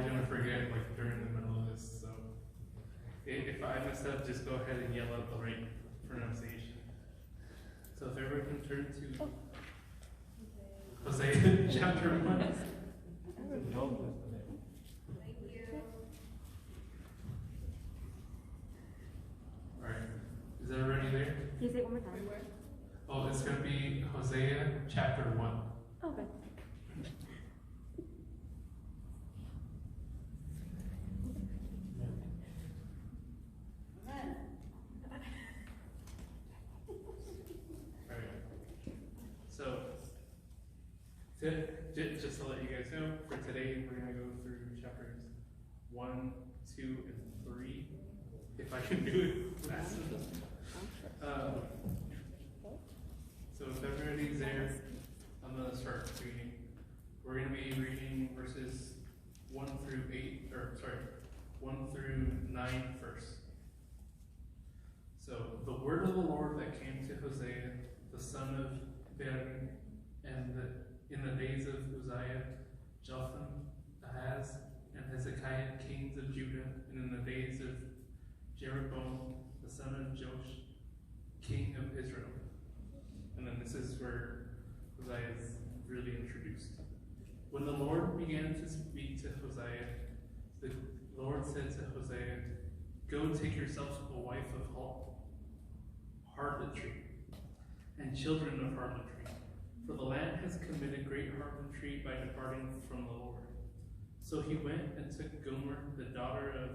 gonna forget like during the middle of this, so if I mess up, just go ahead and yell out the right pronunciation. So if everyone can turn to Hosea chapter 1. Alright. Is everybody there? Can you say it one more time? Oh, it's going to be Hosea chapter 1. Okay. Alright. So, just to let you guys know, for today we're going to go through chapters 1, 2, and 3. If I can do it fast enough. So if everybody's there, I'm going to start reading. We're going to be reading verses 1 through 9 first. So the word of the Lord that came to Hosea, the son of Beeri, in the days of Uzziah, Jotham, Ahaz, and Hezekiah, kings of Judah, and in the days of Jeroboam, the son of Joash, king of Israel. And then this is where Hosea is really introduced. When the Lord began to speak to Hosea, the Lord said to Hosea, "Go take yourself a wife of harlotry and children of harlotry, for the land has committed great harlotry by departing from the Lord." So he went and took Gomer, the daughter of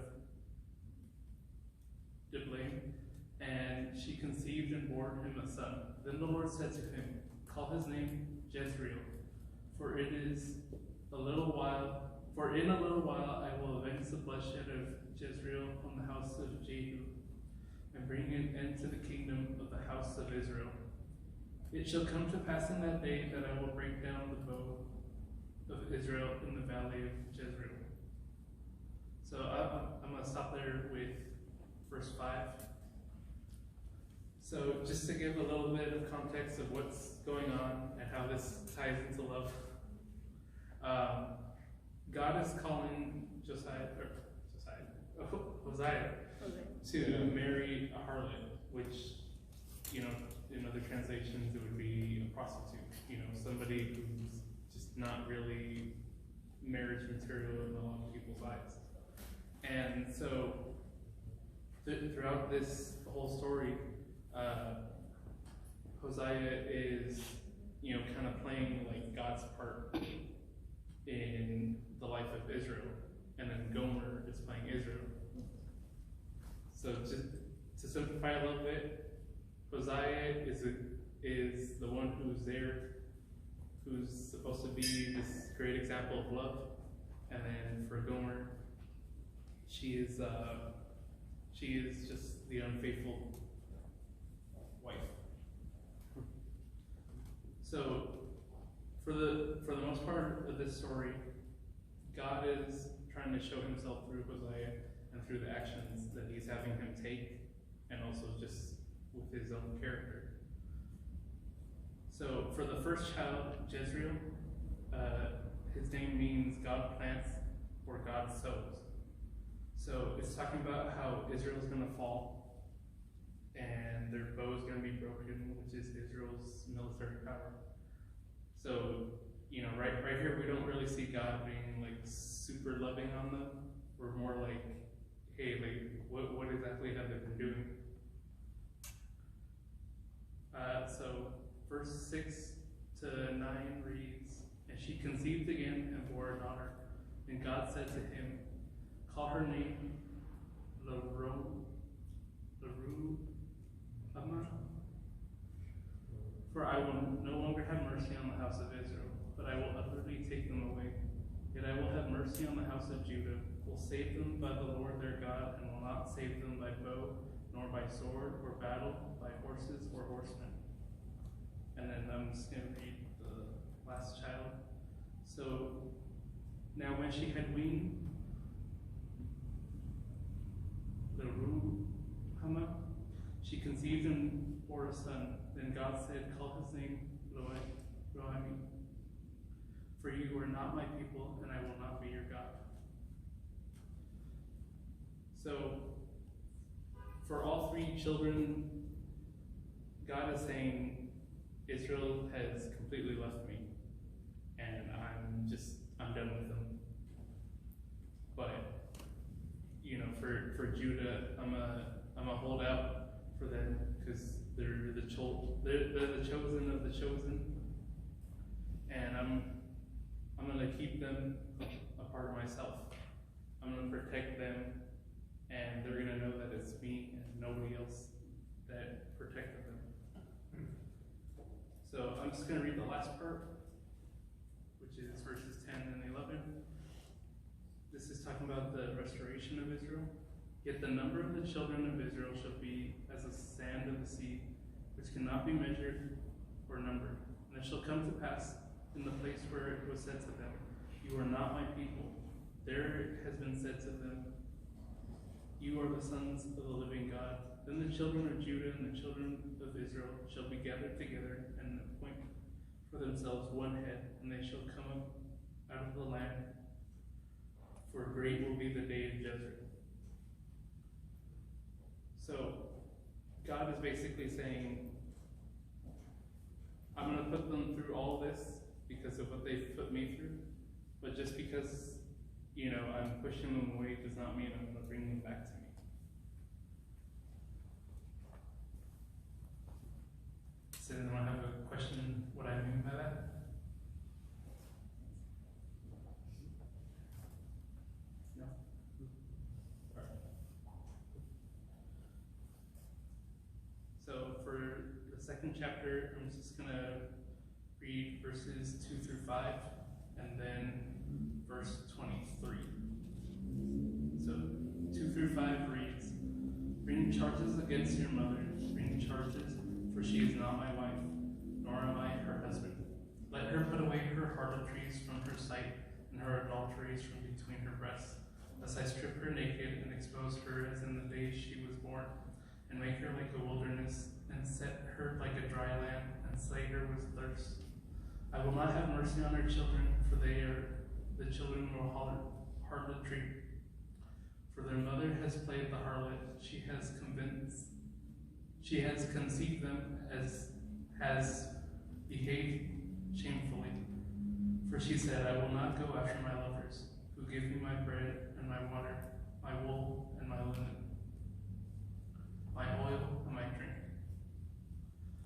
Diblaim, and she conceived and bore him a son. Then the Lord said to him, "Call his name Jezreel, for in a little while I will avenge the bloodshed of Jezreel on the house of Jehu, and bring an end to the kingdom of the house of Israel. It shall come to pass in that day that I will break down the bow of Israel in the valley of Jezreel." So I'm going to stop there with verse 5. So just to give a little bit of context of what's going on and how this ties into love, God is calling Hosea to marry a harlot, which, in other translations it would be a prostitute, somebody who's just not really marriage material in a lot of people's eyes. And so throughout this whole story, Hosea is, kind of playing like God's part in the life of Israel, and then Gomer is playing Israel. So to simplify a little bit, Hosea is the one who's there, who's supposed to be this great example of love, and then for Gomer, she is just the unfaithful wife. So for the most part of this story, God is trying to show himself through Hosea and through the actions that he's having him take, and also just with his own character. So for the first child, Jezreel, his name means God plants or God sows. So it's talking about how Israel's going to fall and their bow is going to be broken, which is Israel's military power. So, right here we don't really see God being like super loving on them. We're more like, hey, like what exactly have they been doing? So verse 6 to 9 reads, "And she conceived again and bore a daughter. And God said to him, Call her name Leruhamah, for I will no longer have mercy on the house of Israel, but I will utterly take them away. Yet I will have mercy on the house of Judah, will save them by the Lord their God, and will not save them by bow, nor by sword or battle, by horses or horsemen." And then I'm just going to read the last child. So now when she had weaned Leruhamah, she conceived and bore a son. Then God said, "Call his name Rohami, for you are not my people, and I will not be your God." you children, God is saying, Israel has completely left me, and I'm done with them. But, for Judah, I'm a holdout for them, because they're the chosen of the chosen, and I'm gonna keep them a part of myself. I'm gonna protect them, and they're gonna know that it's me and nobody else that protected them. So I'm just gonna read the last part, which is verses 10 and 11. This is talking about the restoration of Israel. Yet the number of the children of Israel shall be as the sand of the sea, which cannot be measured or numbered. And it shall come to pass in the place where it was said to them, you are not my people. There it has been said to them, you are the sons of the living God. Then the children of Judah and the children of Israel shall be gathered together and appoint for themselves one head, and they shall come up out of the land, for great will be the day of judgment. So, God is basically saying, I'm going to put them through all this because of what they've put me through, but just because, I'm pushing them away does not mean I'm going to bring them back to me. Does anyone have a question what I mean by that? No? All right. So for the second chapter, I'm just going to read verses 2 through 5 and then verse 23. So 2 through 5 reads, bring charges against your mother, bring charges, for she is not my wife, nor am I her husband. Let her put away her harlotries from her sight, and her adulteries from between her breasts, lest I strip her naked and expose her as in the day she was born, and make her like a wilderness, and set her like a dry land, and slay her with thirst. I will not have mercy on her children, for they are the children of harlotry. For their mother has played the harlot, she has conceived them, has behaved shamefully. For she said, I will not go after my lovers, who give me my bread and my water, my wool and my linen, my oil and my drink.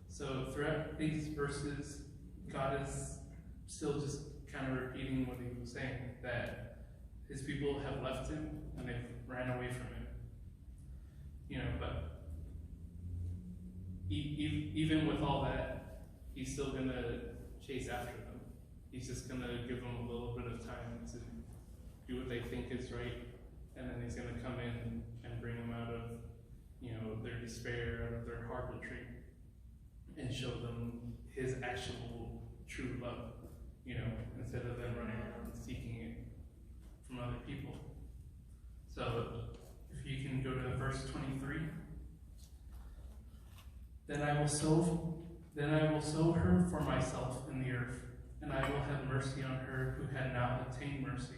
So throughout these verses, God is still just kind of repeating what he was saying, that his people have left him and they've ran away from him. But even with all that, he's still going to chase after them. He's just going to give them a little bit of time to do what they think is right, and then he's going to come in and bring them out of, their despair, out of their harlotry, and show them his actual true love, instead of them running around seeking it from other people. So if you can go to verse 23. Then I will sow her for myself in the earth, and I will have mercy on her who had not obtained mercy.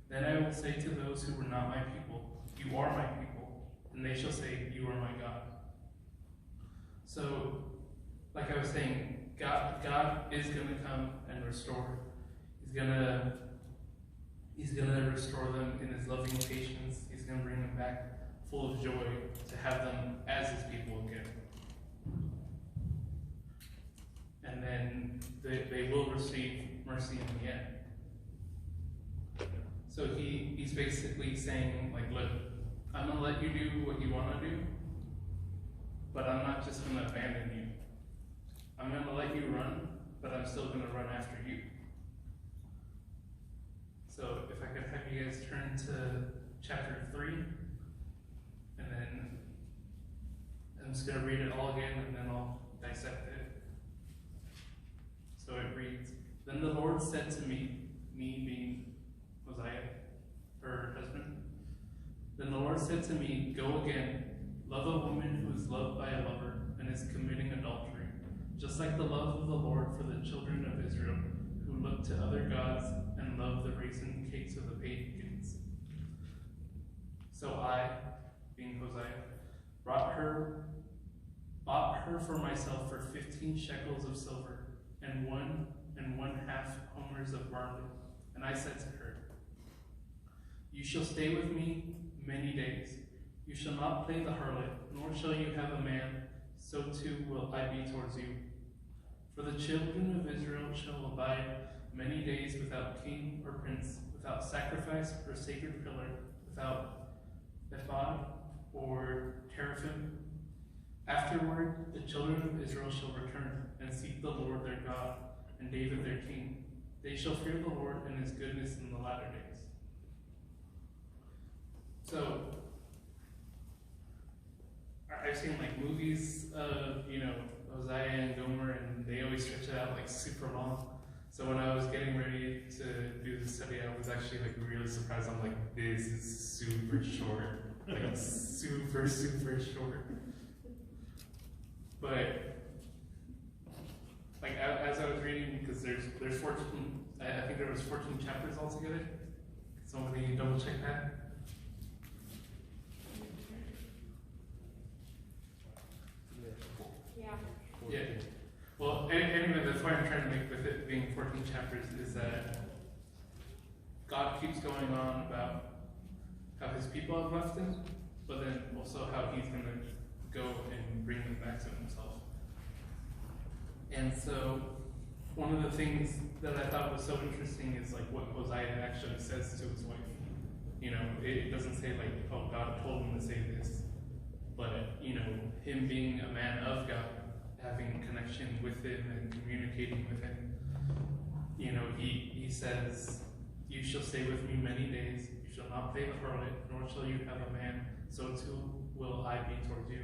Then I will say to those who were not my people, you are my people, and they shall say, you are my God. So, like I was saying, God is going to come and restore. He's gonna restore them in his loving patience. He's going to bring them back full of joy to have them as his people again. And then they will receive mercy in the end. So he's basically saying, look, I'm going to let you do what you want to do, but I'm not just going to abandon you. I'm going to let you run, but I'm still going to run after you. So if I could have you guys turn to chapter 3, and then I'm just going to read it all again, and then I'll dissect it. So it reads, Then the Lord said to me being Hosea, her husband, then the Lord said to me, go again, love a woman who is loved by a lover and is committing adultery, just like the love of the Lord for the children of Israel, who look to other gods and love the raisin cakes of the pagans. So I, being Hosea, brought bought her for myself for 15 shekels of silver, and 1.5 homers of barley. And I said to her, you shall stay with me many days. You shall not play the harlot, nor shall you have a man, so too will I be towards you. For the children of Israel shall abide many days without king or prince, without sacrifice or sacred pillar, without ephod or teraphim. Afterward, the children of Israel shall return and seek the Lord their God and David their king. They shall fear the Lord and his goodness in the latter days. So, I've seen like movies of, Hosea and Gomer, and they always stretch it out like super long. So when I was getting ready to do the study, I was actually like really surprised. I'm like, this is super short, like super, super short. But like as I was reading, because there's 14, I think there was 14 chapters altogether. Somebody double check that. Yeah. Well, anyway, that's why I'm trying to make with it being 14 chapters is that God keeps going on about how his people have left him, but then also how he's going to go and bring them back to himself. And so one of the things that I thought was so interesting is like what Hosea actually says to his wife. It doesn't say like, oh, God told him to say this, but him being a man of God, having connection with him and communicating with him, he says, you shall stay with me many days, you shall not play the harlot, nor shall you have a man, so too will I be towards you.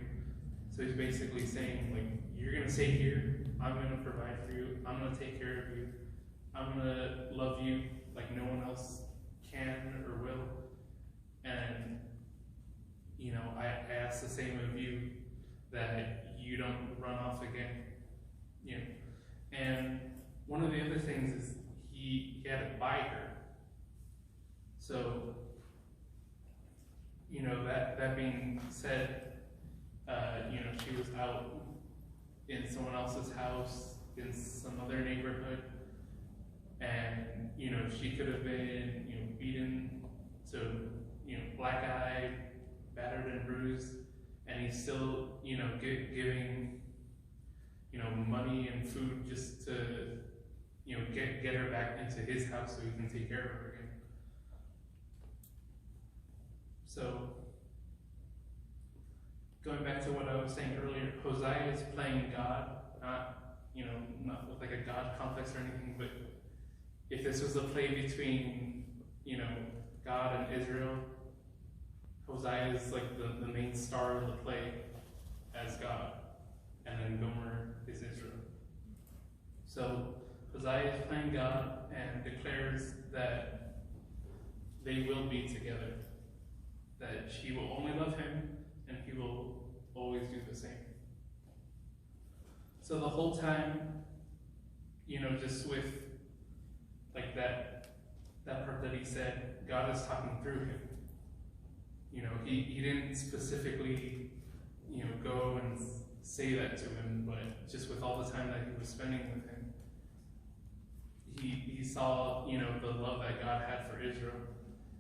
So he's basically saying, like, you're going to stay here, I'm going to provide for you, I'm going to take care of you, I'm going to love you like no one else can or will. And, I ask the same of you, that you don't run off again. And one of the other things is he had to buy her. So, that being said, she was out in someone else's house in some other neighborhood, and she could have been beaten to black-eyed, battered and bruised, and he's still giving money and food just to get her back into his house so he can take care of her again. So going back to what I was saying earlier, Hosea is playing God, not with like a God complex or anything, but if this was a play between, God and Israel, Hosea is like the main star of the play as God, and then Gomer is Israel. So Hosea is playing God and declares that they will be together, that she will only love him and he will always do the same. So the whole time, just with like that part that he said, God is talking through him. He didn't specifically, go and say that to him, but just with all the time that he was spending with him, he saw, the love that God had for Israel,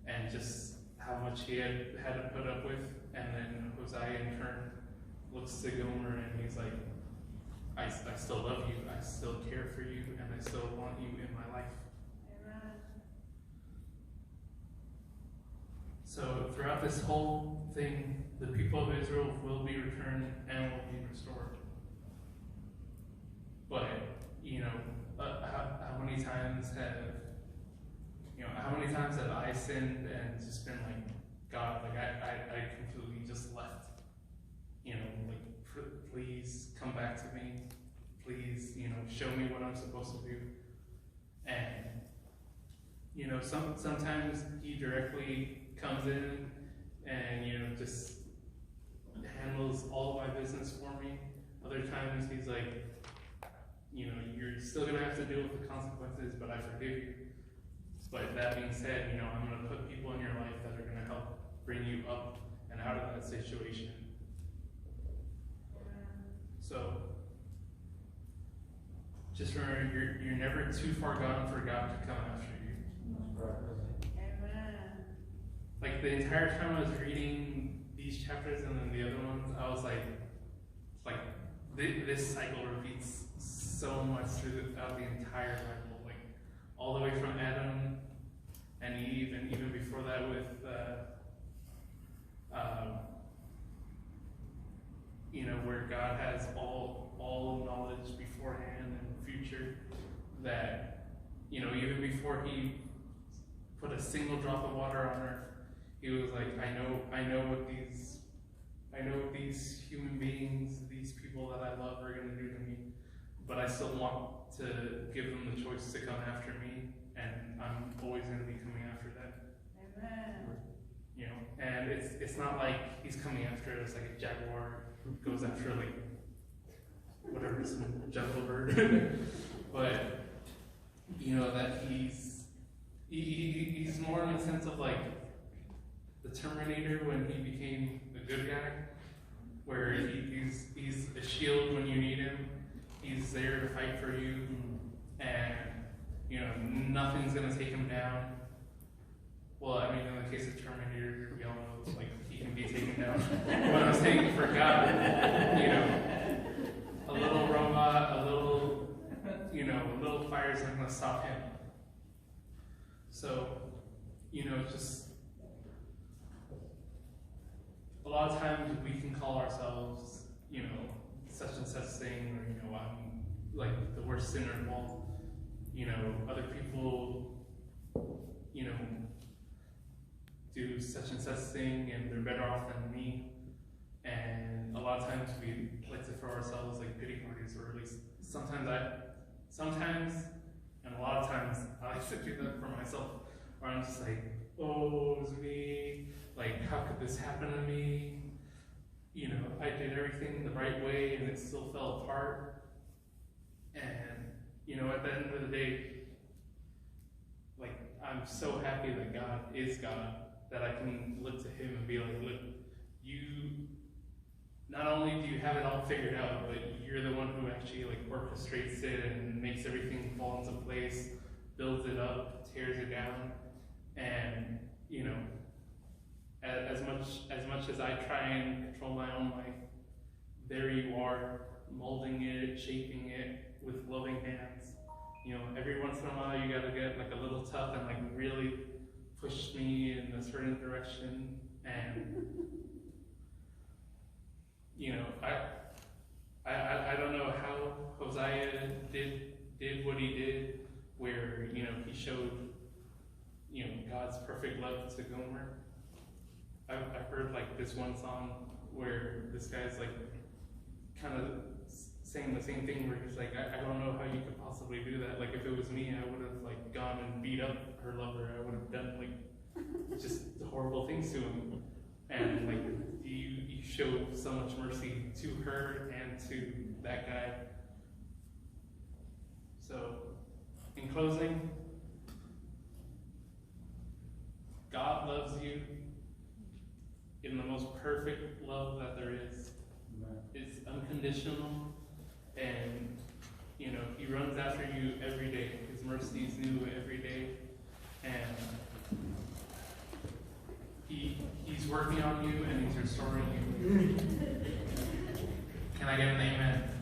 and just how much he had to put up with. And then Hosea in turn looks to Gomer and he's like, I still love you, I still care for you, and I still want you in my life. Amen. So throughout this whole thing, the people of Israel will be returned and will be restored. But, how many times have I sinned and just been like, God, like I completely just left. Please come back to me. Please, show me what I'm supposed to do. And, sometimes he directly comes in and, just handles all of my business for me. Other times he's like, you're still going to have to deal with the consequences, but I forgive you. But that being said, I'm going to put people in your life that are going to help bring you up and out of that situation. So just remember, you're never too far gone for God to come after you. Amen. Like the entire time I was reading these chapters and then the other ones, I was like this cycle repeats so much throughout the entire Bible, like all the way from Adam and Eve, and even before that with where God has all knowledge beforehand and future, that even before he put a single drop of water on earth, he was like, I know what these human beings, these people that I love are going to do to me, but I still want to give them the choice to come after me, and I'm always going to be coming after them. Amen. And it's not like he's coming after us like a jaguar goes after like whatever, some jungle bird, but that he's more in the sense of like the Terminator when he became a good guy, where he's a shield when you need him. He's there to fight for you, and nothing's gonna take him down. Well, I mean, in the case of Terminator, we all know like he can be taken down. But I'm saying for God, a little robot, a little fire is not gonna stop him. So, just a lot of times we can call ourselves, such and such thing, or I'm like the worst sinner of all. Other people, do such and such thing, and they're better off than me. And a lot of times we like to throw ourselves like pity parties, or at least sometimes, and a lot of times I like to do that for myself, where I'm just like, oh, it was me. Like, how could this happen to me? I did everything the right way and it still fell apart. And, at the end of the day, like, I'm so happy that God is God, that I can look to him and be like, look, not only do you have it all figured out, but you're the one who actually like orchestrates it and makes everything fall into place, builds it up, tears it down. And, as much as I try and control my own life, there you are, molding it, shaping it with loving hands. Every once in a while you gotta get like a little tough and like really push me in a certain direction. And I don't know how Hosea did what he did, where he showed God's perfect love to Gomer. I've heard like this one song where this guy's like kind of saying the same thing, where he's like, I don't know how you could possibly do that. Like if it was me, I would have like gone and beat up her lover. I would have done like just horrible things to him. And like you show so much mercy to her and to that guy. So in closing, God loves you in the most perfect love that there is. It's unconditional, and he runs after you every day. His mercy is new every day, and he's working on you and he's restoring you. Can I get an amen?